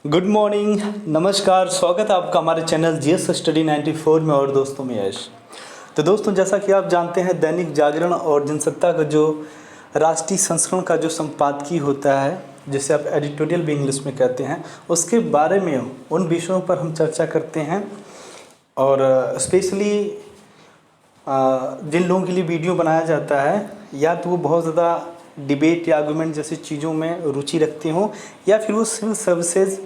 Good morning, नमस्कार। स्वागत है आपका हमारे चैनल जीएस स्टडी 94 में और दोस्तों में यश। तो दोस्तों, जैसा कि आप जानते हैं, दैनिक जागरण और जनसत्ता का जो राष्ट्रीय संस्करण का जो संपादकीय होता है, जिसे आप एडिटोरियल भी इंग्लिश में कहते हैं, उसके बारे में उन विषयों पर हम चर्चा करते हैं। और स्पेशली जिन लोगों के लिए वीडियो बनाया जाता है, या तो वो बहुत ज़्यादा डिबेट या आर्गूमेंट जैसी चीज़ों में रुचि रखते हों, या फिर वो सिविल सर्विसेज,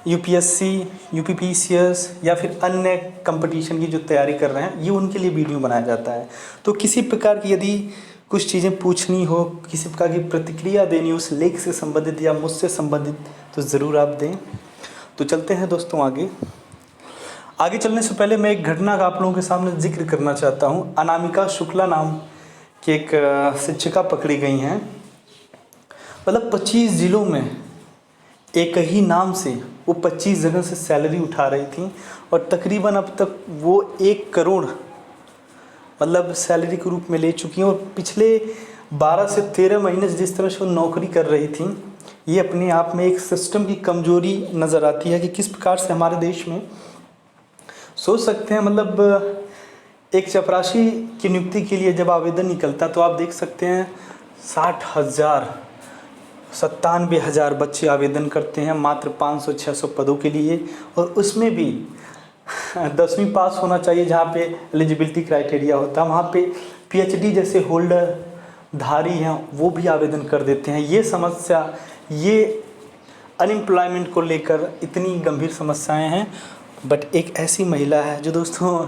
यूपीएससी, यूपीपीसीएस या फिर अन्य कंपटीशन की जो तैयारी कर रहे हैं, ये उनके लिए वीडियो बनाया जाता है। तो किसी प्रकार की यदि कुछ चीज़ें पूछनी हो, किसी प्रकार की प्रतिक्रिया देनी हो उस लेख से संबंधित या मुझसे संबंधित, तो ज़रूर आप दें। तो चलते हैं दोस्तों आगे चलने से पहले मैं एक घटना का आप लोगों के सामने जिक्र करना चाहता हूँ। अनामिका शुक्ला नाम की एक शिक्षिका पकड़ी गई हैं। मतलब 25 ज़िलों में एक ही नाम से वो 25 जगह से सैलरी उठा रही थी, और तकरीबन अब तक वो 1 करोड़ मतलब सैलरी के रूप में ले चुकी हैं। और पिछले 12 से 13 महीने से जिस तरह से वो नौकरी कर रही थी, ये अपने आप में एक सिस्टम की कमजोरी नज़र आती है कि किस प्रकार से हमारे देश में सोच सकते हैं। मतलब एक चपरासी की नियुक्ति के लिए जब आवेदन निकलता, तो आप देख सकते हैं 60,000 97,000 बच्चे आवेदन करते हैं मात्र 500-600 पदों के लिए। और उसमें भी 10वीं पास होना चाहिए, जहाँ पे एलिजिबिलिटी क्राइटेरिया होता है। वहाँ पे पीएचडी जैसे होल्डर धारी हैं, वो भी आवेदन कर देते हैं। ये समस्या, ये अनएम्प्लॉयमेंट को लेकर इतनी गंभीर समस्याएं हैं। बट एक ऐसी महिला है जो दोस्तों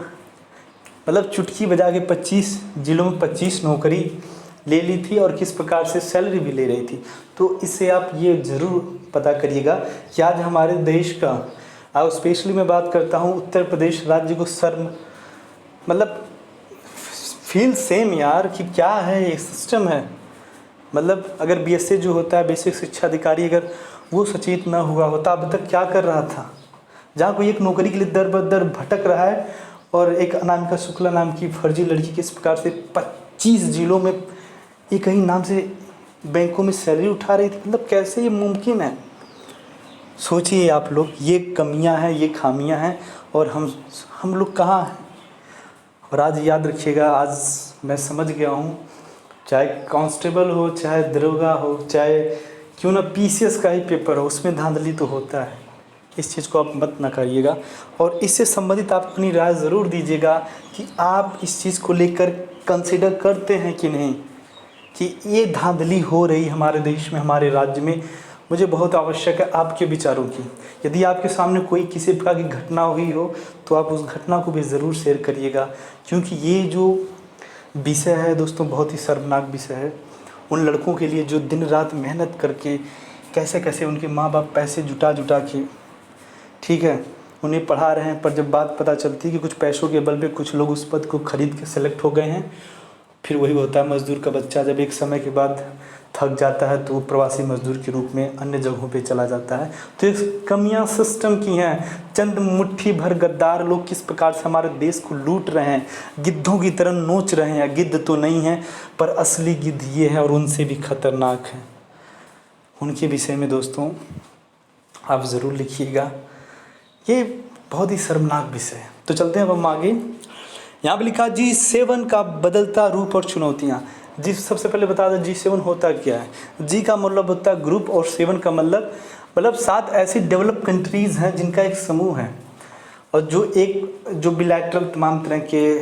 मतलब चुटकी बजा के 25 जिलों में 25 नौकरी ले ली थी, और किस प्रकार से सैलरी भी ले रही थी। तो इससे आप ये ज़रूर पता करिएगा कि आज हमारे देश का, और स्पेशली मैं बात करता हूँ उत्तर प्रदेश राज्य को, शर्म मतलब फील सेम यार कि क्या है ये सिस्टम है। मतलब अगर बीएसए जो होता है, बेसिक शिक्षा अधिकारी, अगर वो सचेत ना हुआ होता, अब तक क्या कर रहा था। जहाँ कोई एक नौकरी के लिए दर बदर भटक रहा है, और एक अनामिका शुक्ला नाम की फर्जी लड़की किस प्रकार से 25 जिलों में एक ही नाम से बैंकों में सैलरी उठा रही थी। मतलब कैसे ये मुमकिन है, सोचिए आप लोग। ये कमियां हैं, ये खामियां हैं, और हम लोग कहाँ हैं। और आज याद रखिएगा, आज मैं समझ गया हूँ, चाहे कांस्टेबल हो, चाहे दरोगा हो, चाहे क्यों ना पीसीएस का ही पेपर हो, उसमें धांधली तो होता है। इस चीज़ को आप मत ना करिएगा। और इससे संबंधित आप अपनी राय ज़रूर दीजिएगा कि आप इस चीज़ को लेकर कंसिडर करते हैं कि नहीं, कि ये धांधली हो रही हमारे देश में, हमारे राज्य में। मुझे बहुत आवश्यक है आपके विचारों की। यदि आपके सामने कोई किसी प्रकार की घटना हुई हो, तो आप उस घटना को भी ज़रूर शेयर करिएगा, क्योंकि ये जो विषय है दोस्तों, बहुत ही शर्मनाक विषय है उन लड़कों के लिए जो दिन रात मेहनत करके, कैसे कैसे उनके माँ बाप पैसे जुटा के, ठीक है, उन्हें पढ़ा रहे हैं। पर जब बात पता चलती है कि कुछ पैसों के बल पे कुछ लोग उस पद को खरीद के सेलेक्ट हो गए हैं, फिर वही होता है मज़दूर का बच्चा जब एक समय के बाद थक जाता है, तो वो प्रवासी मज़दूर के रूप में अन्य जगहों पे चला जाता है। तो ये कमियां सिस्टम की हैं। चंद मुट्ठी भर गद्दार लोग किस प्रकार से हमारे देश को लूट रहे हैं, गिद्धों की तरह नोच रहे हैं। गिद्ध तो नहीं है, पर असली गिद्ध ये है, और उनसे भी खतरनाक है। उनके विषय में दोस्तों आप ज़रूर लिखिएगा। ये बहुत ही शर्मनाक विषय है। तो चलते हैं अब हम आगे। यहाँ पे लिखा G7 का बदलता रूप और चुनौतियाँ। जी सबसे पहले बता दें G7 होता क्या है। जी का मतलब होता है ग्रुप, और 7 का मतलब 7 ऐसी डेवलप कंट्रीज़ हैं जिनका एक समूह है, और जो बिलैटरल तमाम तरह के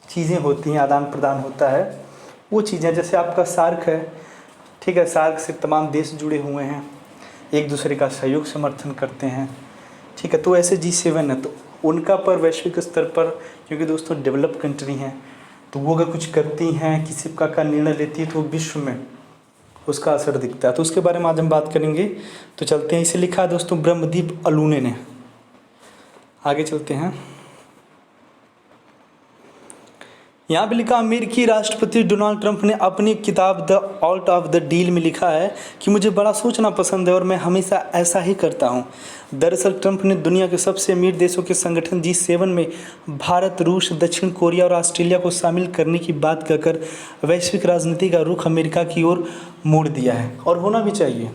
चीज़ें होती हैं, आदान प्रदान होता है, वो चीज़ें। जैसे आपका सार्क है, ठीक है, सार्क से तमाम देश जुड़े हुए हैं, एक दूसरे का सहयोग समर्थन करते हैं, ठीक है। तो ऐसे G7 है, तो उनका पर वैश्विक स्तर पर, क्योंकि दोस्तों डेवलप कंट्री हैं, तो वो अगर कुछ करती हैं, किसी प्रकार का निर्णय लेती है, तो विश्व में उसका असर दिखता है। तो उसके बारे में आज हम बात करेंगे। तो चलते हैं। इसे लिखा है दोस्तों ब्रह्मदीप अलूने ने। आगे चलते हैं। यहाँ पे लिखा, अमेरिकी राष्ट्रपति डोनाल्ड ट्रंप ने अपनी किताब the art of the deal में लिखा है कि मुझे बड़ा सोचना पसंद है, और मैं हमेशा ऐसा ही करता हूँ। दरअसल ट्रंप ने दुनिया के सबसे अमीर देशों के संगठन G7 में भारत, रूस, दक्षिण कोरिया और ऑस्ट्रेलिया को शामिल करने की बात कहकर वैश्विक राजनीति का रुख अमेरिका की ओर मोड़ दिया है, और होना भी चाहिए।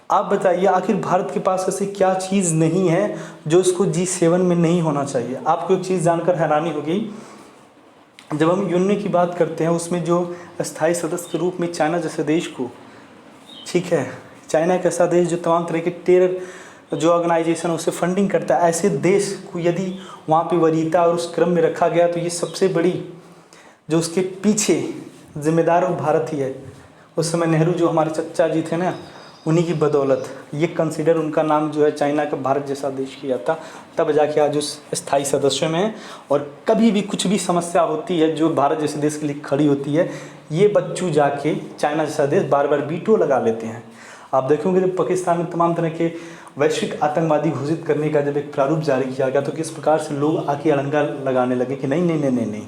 आप बताइए आखिर भारत के पास ऐसी क्या चीज़ नहीं है जो उसको G7 में नहीं होना चाहिए। आपको एक चीज़ जानकर हैरानी होगी, जब हम यूएनओ की बात करते हैं उसमें जो स्थायी सदस्य के रूप में चाइना जैसे देश को, ठीक है, चाइना एक ऐसा देश जो तमाम तरह के टेरर जो ऑर्गेनाइजेशन उसे फंडिंग करता है, ऐसे देश को यदि वहाँ पे वरीयता और उस क्रम में रखा गया तो ये सबसे बड़ी जो उसके पीछे जिम्मेदार वो भारत ही है। उस समय नेहरू जो हमारे चचा जी थे ना, उन्हीं की बदौलत ये कंसिडर उनका नाम जो है चाइना का भारत जैसा देश किया था, तब जाके आज उस स्थायी सदस्य में है। और कभी भी कुछ भी समस्या होती है जो भारत जैसे देश के लिए खड़ी होती है, ये बच्चू जाके चाइना जैसा देश बार बार वीटो लगा लेते हैं। आप देखोगे जब पाकिस्तान में तमाम तरह के वैश्विक आतंकवादी घोषित करने का जब एक प्रारूप जारी किया गया तो किस प्रकार से लोग आके अड़ंगा लगाने लगे कि नहीं नहीं नहीं नहीं नहीं,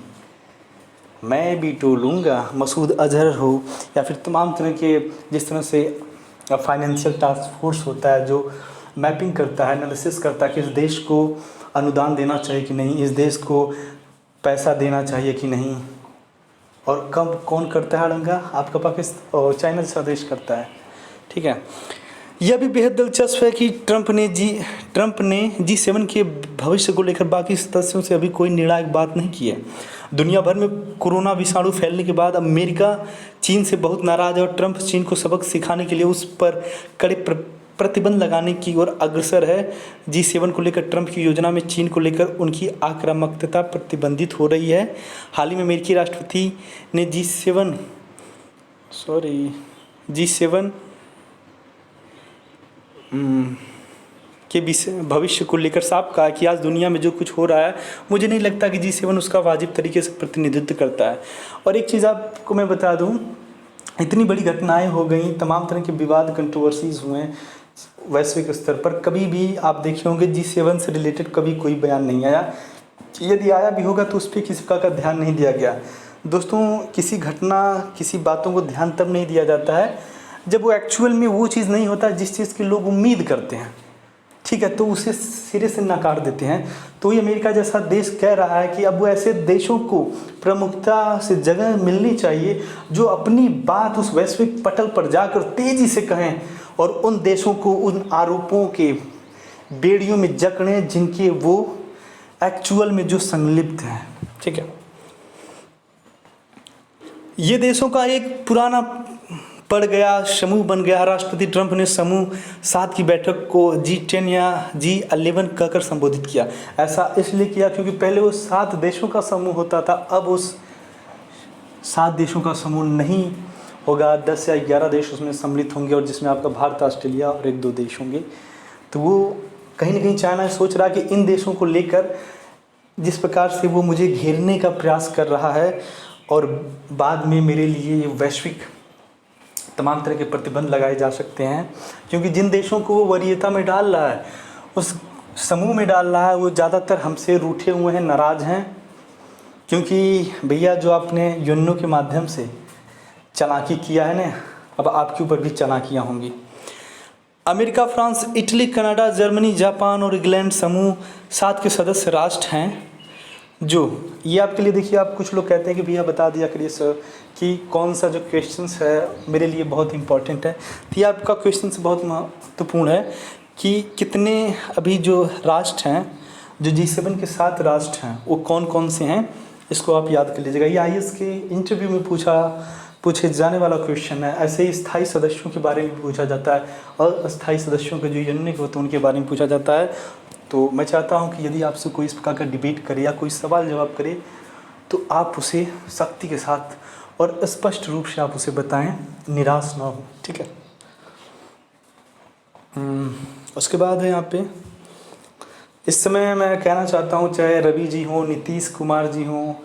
मैं वीटो लूँगा। मसूद अजहर हो या फिर तमाम तरह के जिस तरह से फाइनेंशियल टास्क फोर्स होता है जो मैपिंग करता है, एनालिसिस करता है कि इस देश को अनुदान देना चाहिए कि नहीं, इस देश को पैसा देना चाहिए कि नहीं, और कब कौन करता है अड़ंगा, आपका पाकिस्तान और चाइना जैसा देश करता है। ठीक है, यह भी बेहद दिलचस्प है कि ट्रंप ने G7 के भविष्य को लेकर बाकी सदस्यों से अभी कोई निर्णायक बात नहीं की है। दुनिया भर में कोरोना विषाणु फैलने के बाद अमेरिका चीन से बहुत नाराज है और ट्रंप चीन को सबक सिखाने के लिए उस पर कड़े प्रतिबंध लगाने की ओर अग्रसर है। G7 को लेकर ट्रंप की योजना में चीन को लेकर उनकी आक्रामकता प्रतिबंधित हो रही है। हाल ही में अमेरिकी राष्ट्रपति ने G7 के भविष्य को लेकर साफ कहा कि आज दुनिया में जो कुछ हो रहा है मुझे नहीं लगता कि G7 उसका वाजिब तरीके से प्रतिनिधित्व करता है। और एक चीज़ आपको मैं बता दूं, इतनी बड़ी घटनाएं हो गई, तमाम तरह के विवाद कंट्रोवर्सीज हुए वैश्विक स्तर पर, कभी भी आप देखे होंगे G7 से रिलेटेड कभी कोई बयान नहीं आया। यदि आया भी होगा तो उस पर किसी प्रकार का ध्यान नहीं दिया गया। दोस्तों, किसी घटना किसी बातों को ध्यान तब नहीं दिया जाता है जब वो एक्चुअल में वो चीज़ नहीं होता जिस चीज़ की लोग उम्मीद करते हैं। ठीक है, तो उसे सिरे से नकार देते हैं। तो ये अमेरिका जैसा देश कह रहा है कि अब वो ऐसे देशों को प्रमुखता से जगह मिलनी चाहिए जो अपनी बात उस वैश्विक पटल पर जाकर तेज़ी से कहें और उन देशों को उन आरोपों के बेड़ियों में जकड़ें जिनके वो एक्चुअल में जो संलिप्त हैं। ठीक है, ये देशों का एक पुराना पड़ गया समूह बन गया। राष्ट्रपति ट्रंप ने समूह 7 की बैठक को G10 या G11 कहकर संबोधित किया। ऐसा इसलिए किया क्योंकि पहले वो 7 देशों का समूह होता था, अब उस 7 देशों का समूह नहीं होगा, 10 या 11 देश उसमें सम्मिलित होंगे और जिसमें आपका भारत, ऑस्ट्रेलिया और 1-2 देश होंगे। तो वो कहीं ना कहीं चाइना सोच रहा कि इन देशों को लेकर जिस प्रकार से वो मुझे घेरने का प्रयास कर रहा है और बाद में मेरे लिए वैश्विक तमाम तरह के प्रतिबंध लगाए जा सकते हैं, क्योंकि जिन देशों को वो वरीयता में डाल रहा है, उस समूह में डाल रहा है, वो ज़्यादातर हमसे रूठे हुए हैं, नाराज़ हैं। क्योंकि भैया जो आपने यूएनओ के माध्यम से चालाकी किया है ना, अब आपके ऊपर भी चालाकियाँ होंगी। America, France, Italy, Canada, Germany, Japan और इंग्लैंड समूह 7 के सदस्य राष्ट्र हैं। जो ये आपके लिए, देखिए, आप कुछ लोग कहते हैं कि भैया बता दिया करिए सर कि कौन सा जो क्वेश्चंस है मेरे लिए बहुत इंपॉर्टेंट है। तो ये आपका क्वेश्चन बहुत महत्वपूर्ण है कि कितने अभी जो राष्ट्र हैं, जो G7 के 7 राष्ट्र हैं, वो कौन कौन से हैं, इसको आप याद कर लीजिएगा। ये IAS के इंटरव्यू में पूछे जाने वाला क्वेश्चन है। ऐसे ही स्थायी सदस्यों के बारे में पूछा जाता है और अस्थायी सदस्यों के जो यूनियन होते हैं उनके बारे में पूछा जाता है। तो मैं चाहता हूं कि यदि आपसे कोई इस प्रकार का डिबेट करे या कोई सवाल जवाब करे तो आप उसे सख्ती के साथ और स्पष्ट रूप से आप उसे बताएं, निराश ना हो। ठीक है, उसके बाद है यहाँ पे इस समय मैं कहना चाहता हूँ, चाहे रवि जी हो, नीतीश कुमार जी हो,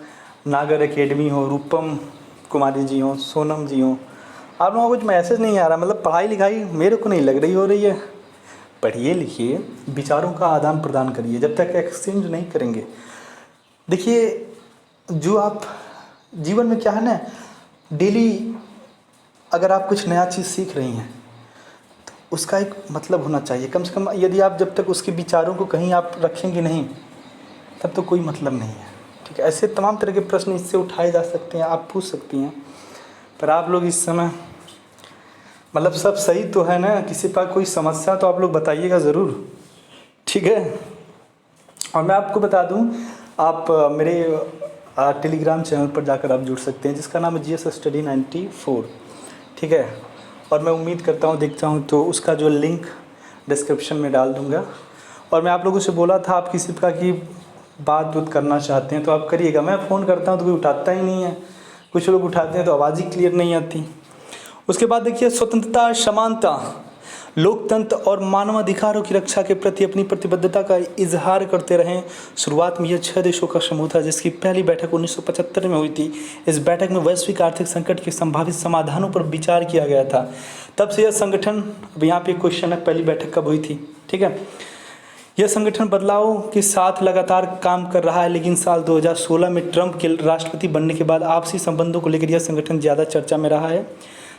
नागर एकेडमी हो, रूपम कुमारी जी हो, सोनम जी हो, आप लोगों को कुछ मैसेज नहीं आ रहा। मतलब पढ़ाई लिखाई मेरे को नहीं लग रही हो रही है। पढ़िए लिखिए, विचारों का आदान प्रदान करिए। जब तक एक्सचेंज नहीं करेंगे, देखिए, जो आप जीवन में क्या है ना, डेली अगर आप कुछ नया चीज़ सीख रही हैं तो उसका एक मतलब होना चाहिए कम से कम। यदि आप जब तक उसके विचारों को कहीं आप रखेंगे नहीं, तब तो कोई मतलब नहीं है। ठीक है, ऐसे तमाम तरह के प्रश्न इससे उठाए जा सकते हैं, आप पूछ सकती हैं, पर आप लोग इस समय मतलब सब सही तो है ना, किसी पास कोई समस्या तो आप लोग बताइएगा ज़रूर, ठीक है। और मैं आपको बता दूं, आप मेरे टेलीग्राम चैनल पर जाकर आप जुड़ सकते हैं, जिसका नाम है GS स्टडी 94, ठीक है। और मैं उम्मीद करता हूँ, देखता हूँ तो उसका जो लिंक डिस्क्रिप्शन में डाल दूँगा। और मैं आप लोगों से बोला था, आप किसी प्रकार की बात करना चाहते हैं तो आप करिएगा। मैं फ़ोन करता हूँ तो कोई उठाता ही नहीं है, कुछ लोग उठाते हैं तो आवाज़ ही क्लियर नहीं आती। उसके बाद देखिए, स्वतंत्रता, समानता, लोकतंत्र और मानवाधिकारों की रक्षा के प्रति अपनी प्रतिबद्धता का इजहार करते रहें। शुरुआत में यह 6 देशों का समूह था, जिसकी पहली बैठक 1975 में हुई थी। इस बैठक में वैश्विक आर्थिक संकट के संभावित समाधानों पर विचार किया गया था। तब से यह संगठन, अब यहाँ पे क्वेश्चन है, पहली बैठक कब हुई थी, ठीक है। यह संगठन बदलावों के साथ लगातार काम कर रहा है, लेकिन साल 2016 में ट्रंप के राष्ट्रपति बनने के बाद आपसी संबंधों को लेकर यह संगठन ज़्यादा चर्चा में रहा है।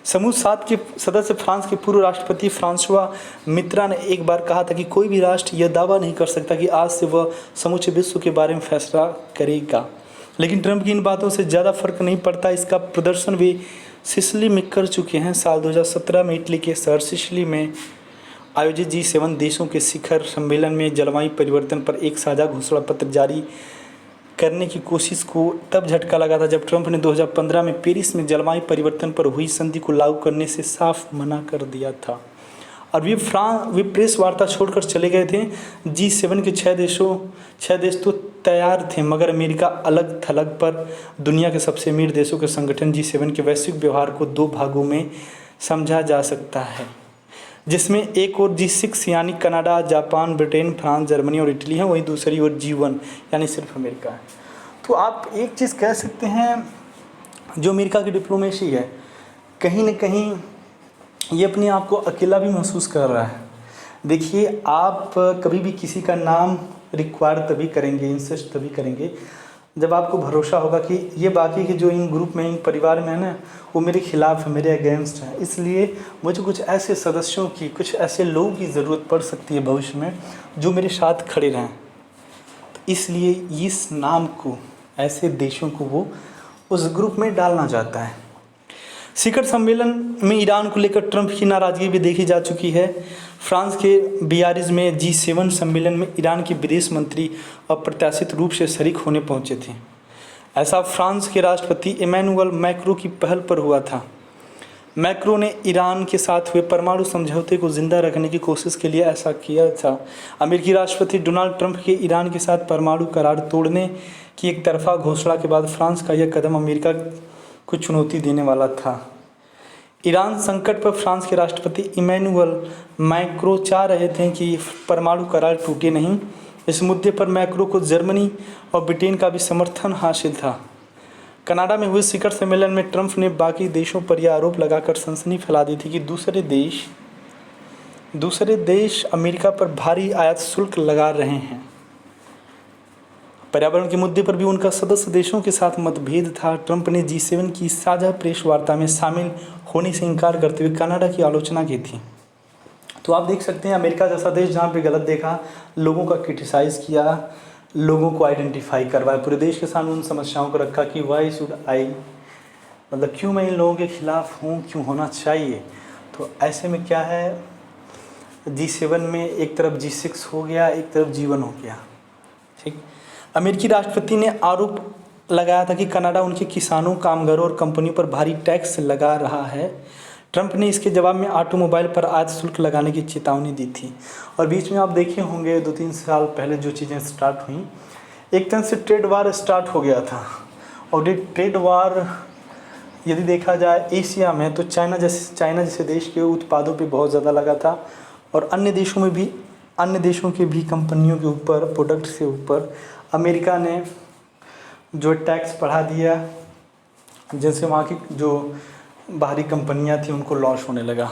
समूह 7 के सदस्य फ्रांस के पूर्व राष्ट्रपति फ्रांसवा मित्रा ने एक बार कहा था कि कोई भी राष्ट्र यह दावा नहीं कर सकता कि आज से वह समूचे विश्व के बारे में फैसला करेगा। लेकिन ट्रंप की इन बातों से ज़्यादा फर्क नहीं पड़ता। इसका प्रदर्शन वे सिसिली में कर चुके हैं। साल 2017 में इटली के शहर सिसिली में आयोजित G7 देशों के शिखर सम्मेलन में जलवायु परिवर्तन पर एक साझा घोषणा पत्र जारी करने की कोशिश को तब झटका लगा था, जब ट्रंप ने 2015 में पेरिस में जलवायु परिवर्तन पर हुई संधि को लागू करने से साफ मना कर दिया था। और वे प्रेस वार्ता छोड़कर चले गए थे। G7 के 6 देश तो तैयार थे, मगर अमेरिका अलग थलग पर दुनिया के सबसे अमीर देशों के संगठन G7 के वैश्विक व्यवहार को 2 भागों में समझा जा सकता है, जिसमें एक और G6 यानी Canada, Japan, Britain, France, Germany और इटली है, वहीं दूसरी ओर G1 यानी सिर्फ अमेरिका है। तो आप एक चीज़ कह सकते हैं, जो अमेरिका की डिप्लोमेसी है, कहीं न कहीं ये अपने आप को अकेला भी महसूस कर रहा है। देखिए, आप कभी भी किसी का नाम रिक्वायर तभी करेंगे, इंसिस्ट तभी करेंगे, जब आपको भरोसा होगा कि ये बाकी के जो इन ग्रुप में, इन परिवार में है ना, वो मेरे खिलाफ है, मेरे अगेंस्ट है। इसलिए मुझे कुछ ऐसे सदस्यों की, कुछ ऐसे लोगों की ज़रूरत पड़ सकती है भविष्य में, जो मेरे साथ खड़े रहें। तो इसलिए इस नाम को, ऐसे देशों को वो उस ग्रुप में डालना चाहता है। शिखर सम्मेलन में ईरान को लेकर ट्रंप की नाराज़गी भी देखी जा चुकी है। फ्रांस के बियारिज़ में G7 सम्मेलन में ईरान के विदेश मंत्री अप्रत्याशित रूप से शरीक होने पहुंचे थे। ऐसा फ्रांस के राष्ट्रपति इमैनुअल मैक्रों की पहल पर हुआ था। मैक्रो ने ईरान के साथ हुए परमाणु समझौते को जिंदा रखने की कोशिश के लिए ऐसा किया था। अमेरिकी राष्ट्रपति डोनाल्ड ट्रंप के ईरान के साथ परमाणु करार तोड़ने की एक तरफा घोषणा के बाद फ्रांस का यह कदम अमेरिका को चुनौती देने वाला था। ईरान संकट पर फ्रांस के राष्ट्रपति इमैनुअल मैक्रो चाह रहे थे कि परमाणु करार टूटे नहीं। इस मुद्दे पर मैक्रो को जर्मनी और ब्रिटेन का भी समर्थन हासिल था। कनाडा में हुए शिखर सम्मेलन में ट्रंप ने बाकी देशों पर यह आरोप लगाकर सनसनी फैला दी थी कि दूसरे देश अमेरिका पर भारी आयात शुल्क लगा रहे हैं। पर्यावरण के मुद्दे पर भी उनका सदस्य देशों के साथ मतभेद था। ट्रंप ने G7 की साझा प्रेस वार्ता में शामिल होने से इनकार करते हुए कनाडा की आलोचना की थी। तो आप देख सकते हैं, अमेरिका जैसा देश जहाँ पे गलत देखा, लोगों का क्रिटिसाइज़ किया, लोगों को आइडेंटिफाई करवाया, पूरे देश के सामने उन समस्याओं को रखा कि वाई शुड आई, मतलब क्यों मैं इन लोगों के खिलाफ हूँ, क्यों होना चाहिए। तो ऐसे में क्या है, G7 में एक तरफ G6 हो गया, एक तरफ G1 हो गया, ठीक। अमेरिकी राष्ट्रपति ने आरोप लगाया था कि कनाडा उनके किसानों, कामगारों और कंपनियों पर भारी टैक्स लगा रहा है। ट्रंप ने इसके जवाब में ऑटोमोबाइल पर आयात शुल्क लगाने की चेतावनी दी थी। और बीच में आप देखे होंगे 2-3 साल पहले जो चीज़ें स्टार्ट हुई, एक तरह से ट्रेड वार स्टार्ट हो गया था। और ये ट्रेड वार यदि देखा जाए एशिया में, तो चाइना जैसे देश के उत्पादों पे बहुत ज़्यादा लगा था, और अन्य देशों के भी कंपनियों के ऊपर, प्रोडक्ट के ऊपर अमेरिका ने जो टैक्स बढ़ा दिया, जिनसे वहाँ की जो बाहरी कंपनियां थी उनको लॉस होने लगा।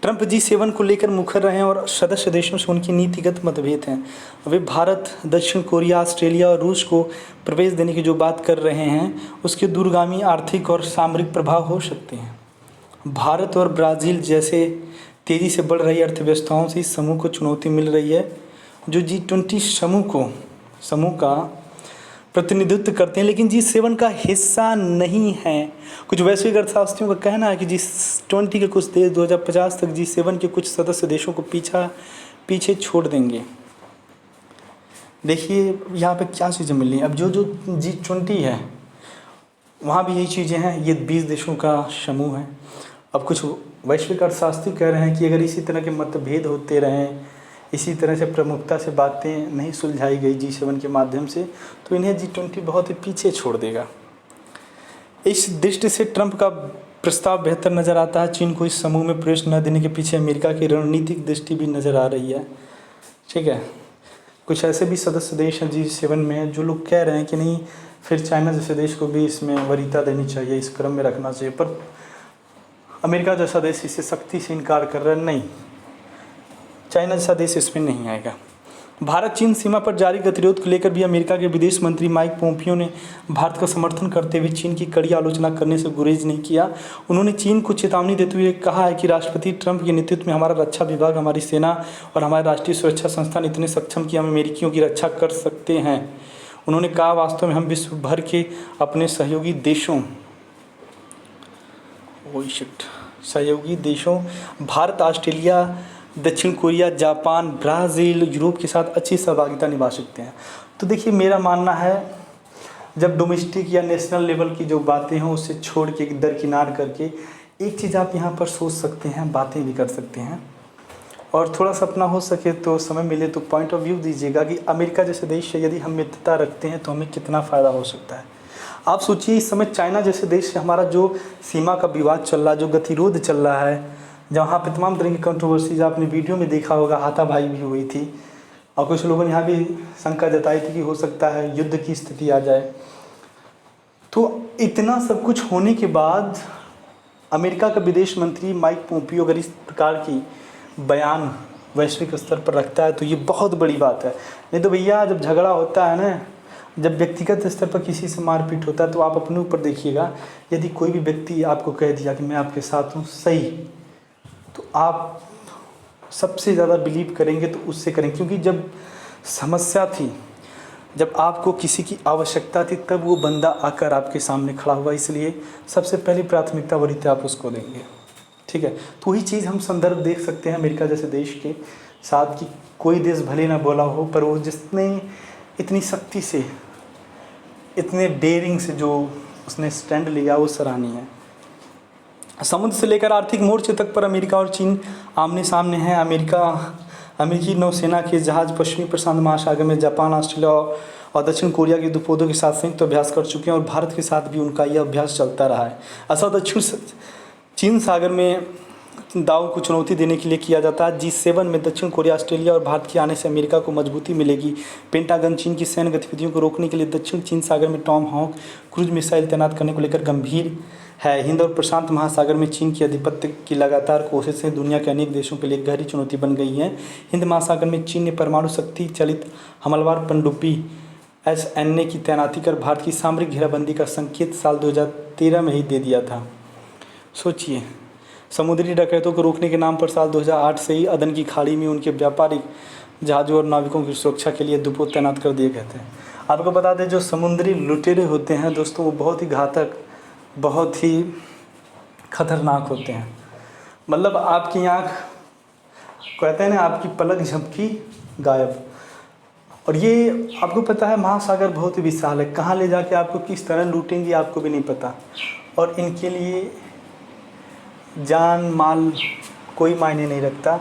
ट्रंप G7 को लेकर मुखर रहे हैं और सदस्य देशों से उनकी नीतिगत मतभेद हैं। वे भारत, दक्षिण कोरिया, ऑस्ट्रेलिया और रूस को प्रवेश देने की जो बात कर रहे हैं, उसके दूरगामी आर्थिक और सामरिक प्रभाव हो सकते हैं। भारत और ब्राज़ील जैसे तेज़ी से बढ़ रही अर्थव्यवस्थाओं से इस समूह को चुनौती मिल रही है, जो G20 समूह का प्रतिनिधित्व करते हैं, लेकिन G7 का हिस्सा नहीं है। कुछ वैश्विक अर्थशास्त्रियों का कहना है कि G20 के कुछ देश 2050 तक G7 के कुछ सदस्य देशों को पीछे छोड़ देंगे। देखिए यहाँ पे क्या चीज़ें मिल रही हैं। अब जो G20 है वहाँ भी यही चीज़ें हैं, ये 20 देशों का समूह है। अब कुछ वैश्विक अर्थशास्त्री कह रहे हैं कि अगर इसी तरह के मतभेद होते रहें, इसी तरह से प्रमुखता से बातें नहीं सुलझाई गई G7 के माध्यम से, तो इन्हें G20 बहुत ही पीछे छोड़ देगा। इस दृष्टि से ट्रंप का प्रस्ताव बेहतर नज़र आता है। चीन को इस समूह में प्रवेश न देने के पीछे अमेरिका की रणनीतिक दृष्टि भी नज़र आ रही है। ठीक है, कुछ ऐसे भी सदस्य देश हैं G7 में जो लोग कह रहे हैं कि नहीं, फिर चाइना जैसे देश को भी इसमें वरीयता देनी चाहिए, इस क्रम में रखना चाहिए, पर अमेरिका जैसा देश इससे सख्ती से इनकार कर रहा है। नहीं, चाइना जैसा देश इसमें नहीं आएगा। भारत चीन सीमा पर जारी गतिरोध को लेकर भी अमेरिका के विदेश मंत्री माइक पोम्पियो ने भारत का समर्थन करते हुए चीन की कड़ी आलोचना करने से गुरेज नहीं किया। उन्होंने चीन को चेतावनी देते हुए कहा है कि राष्ट्रपति ट्रंप के नेतृत्व में हमारा रक्षा विभाग, हमारी सेना और हमारे राष्ट्रीय सुरक्षा संस्थान इतने सक्षम कि हम अमेरिकियों की रक्षा कर सकते हैं। उन्होंने कहा, वास्तव में हम विश्व भर के अपने सहयोगी देशों भारत, ऑस्ट्रेलिया, दक्षिण कोरिया, जापान, ब्राज़ील, यूरोप के साथ अच्छी सहभागिता निभा सकते हैं। तो देखिए मेरा मानना है, जब डोमेस्टिक या नेशनल लेवल की जो बातें हों उससे छोड़ के दरकिनार करके एक चीज़ आप यहाँ पर सोच सकते हैं, बातें भी कर सकते हैं, और थोड़ा सा अपना हो सके तो समय मिले तो पॉइंट ऑफ व्यू दीजिएगा कि अमेरिका जैसे देश से यदि हम मित्रता रखते हैं तो हमें कितना फ़ायदा हो सकता है। आप सोचिए, इस समय चाइना जैसे देश से हमारा जो सीमा का विवाद चल रहा है, जो गतिरोध चल रहा है, जहाँ पे तमाम तरह की कंट्रोवर्सीज आपने वीडियो में देखा होगा, हाथापाई भी हुई थी, और कुछ लोगों ने यहाँ भी शंका जताई थी कि हो सकता है युद्ध की स्थिति आ जाए। तो इतना सब कुछ होने के बाद अमेरिका का विदेश मंत्री माइक पोम्पियो अगर इस प्रकार की बयान वैश्विक स्तर पर रखता है तो ये बहुत बड़ी बात है। नहीं तो भैया, जब झगड़ा होता है ना, जब व्यक्तिगत स्तर पर किसी से मारपीट होता है, तो आप अपने ऊपर देखिएगा, यदि कोई भी व्यक्ति आपको कह दिया कि मैं आपके साथ हूँ, सही, तो आप सबसे ज़्यादा बिलीव करेंगे तो उससे करेंगे, क्योंकि जब समस्या थी, जब आपको किसी की आवश्यकता थी, तब वो बंदा आकर आपके सामने खड़ा हुआ, इसलिए सबसे पहली प्राथमिकता वरीयता आप उसको देंगे। ठीक है, तो वही चीज़ हम संदर्भ देख सकते हैं अमेरिका जैसे देश के साथ कि कोई देश भले ना बोला हो, पर वो जिसने इतनी सख्ती से, इतने डेयरिंग से जो उसने स्टैंड लिया, वो सराहनीय है। समुद्र से लेकर आर्थिक मोर्चे तक पर अमेरिका और चीन आमने सामने हैं। अमेरिकी नौसेना के जहाज़ पश्चिमी प्रशांत महासागर में जापान, ऑस्ट्रेलिया और दक्षिण कोरिया के द्वीपों के साथ संयुक्त अभ्यास कर चुके हैं, और भारत के साथ भी उनका यह अभ्यास चलता रहा है। ऐसा दक्षिण चीन सागर में दाव को चुनौती देने के लिए किया जाता है। G7 में दक्षिण कोरिया, ऑस्ट्रेलिया और भारत के आने से अमेरिका को मजबूती मिलेगी। पेंटागन चीन की सैन्य गतिविधियों को रोकने के लिए दक्षिण चीन सागर में टॉम हॉक क्रूज मिसाइल तैनात करने को लेकर गंभीर है। हिंद और प्रशांत महासागर में चीन की आधिपत्य की लगातार कोशिशें दुनिया के अनेक देशों के लिए गहरी चुनौती बन गई हैं। हिंद महासागर में चीन ने परमाणु शक्ति चलित हमलावर पनडुब्बी SNA की तैनाती कर भारत की सामरिक घेराबंदी का संकेत साल 2013 में ही दे दिया था। सोचिए, समुद्री डकैतों को रोकने के नाम पर साल 2008 से ही अदन की खाड़ी में उनके व्यापारिक जहाज़ों और नाविकों की सुरक्षा के लिए दुपोत तैनात कर दिए गए थे। आपको बता दें, जो समुद्री लुटेरे होते हैं दोस्तों, वो बहुत ही घातक, बहुत ही खतरनाक होते हैं। मतलब आपकी आँख, कहते हैं ना, आपकी पलक झपकी गायब। और ये आपको पता है, महासागर बहुत ही विशाल है, कहाँ ले जाके आपको किस तरह लूटेंगे आपको भी नहीं पता। और इनके लिए जान माल कोई मायने नहीं रखता।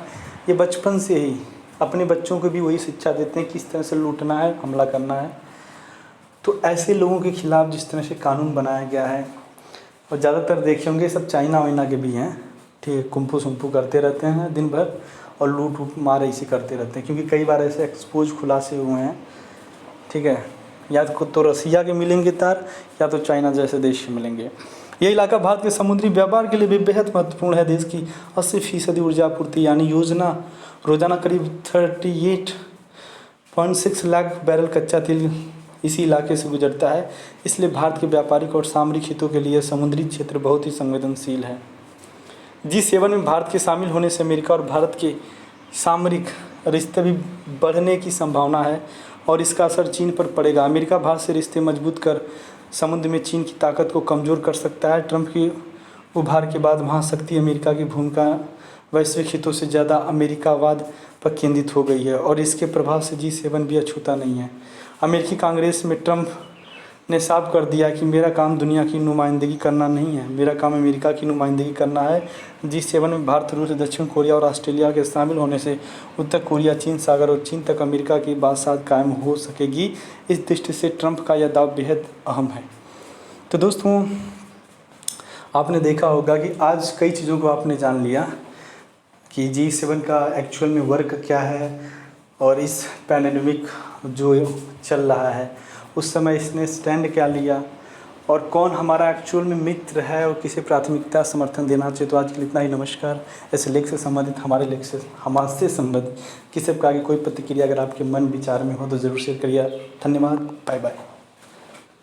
ये बचपन से ही अपने बच्चों को भी वही शिक्षा देते हैं किस तरह से लूटना है, हमला करना है। तो ऐसे लोगों के खिलाफ़ जिस तरह से कानून बनाया गया है, और ज़्यादातर देखे होंगे सब चाइना वाइना के भी हैं, ठीक है, कुंफू सुम्फू करते रहते हैं दिन भर, और लूट वूट मार ऐसे करते रहते हैं। क्योंकि कई बार ऐसे एक्सपोज खुलासे हुए हैं, ठीक है, या तो रसिया के मिलेंगे तार, या तो चाइना जैसे देश से मिलेंगे। यह इलाका भारत के समुद्री व्यापार के लिए भी बेहद महत्वपूर्ण है। देश की 80% ऊर्जा आपूर्ति यानी रोज़ाना करीब 38.6 लाख बैरल कच्चा तेल इसी इलाके से गुजरता है। इसलिए भारत के व्यापारिक और सामरिक हितों के लिए समुद्री क्षेत्र बहुत ही संवेदनशील है। G7 में भारत के शामिल होने से अमेरिका और भारत के सामरिक रिश्ते भी बढ़ने की संभावना है, और इसका असर चीन पर पड़ेगा। अमेरिका भारत से रिश्ते मजबूत कर समुद्र में चीन की ताकत को कमज़ोर कर सकता है। ट्रंप की उभार के बाद महाशक्ति अमेरिका की भूमिका वैश्विक हितों से ज़्यादा अमेरिकावाद पर केंद्रित हो गई है और इसके प्रभाव से G7 भी अछूता नहीं है। अमेरिकी कांग्रेस में ट्रंप ने साफ कर दिया कि मेरा काम दुनिया की नुमाइंदगी करना नहीं है, मेरा काम अमेरिका की नुमाइंदगी करना है। G7 में भारत, रूस, दक्षिण कोरिया और ऑस्ट्रेलिया के शामिल होने से उत्तर कोरिया, चीन सागर और चीन तक अमेरिका की बादशाहत कायम हो सकेगी। इस दृष्टि से ट्रंप का यह दाव बेहद अहम है। तो दोस्तों, आपने देखा होगा कि आज कई चीज़ों को आपने जान लिया कि G7 का एक्चुअल में वर्क क्या है और इस पैंडेमिक जो चल रहा है उस समय इसने स्टैंड क्या लिया और कौन हमारा एक्चुअल में मित्र है और किसे प्राथमिकता समर्थन देना चाहिए। तो आज के लिए इतना ही। नमस्कार। ऐसे लेख से संबंधित हमारे लेख से हमसे संबंधित किसी प्रकार की कोई प्रतिक्रिया अगर आपके मन विचार में हो तो ज़रूर शेयर करिए। धन्यवाद। Bye bye.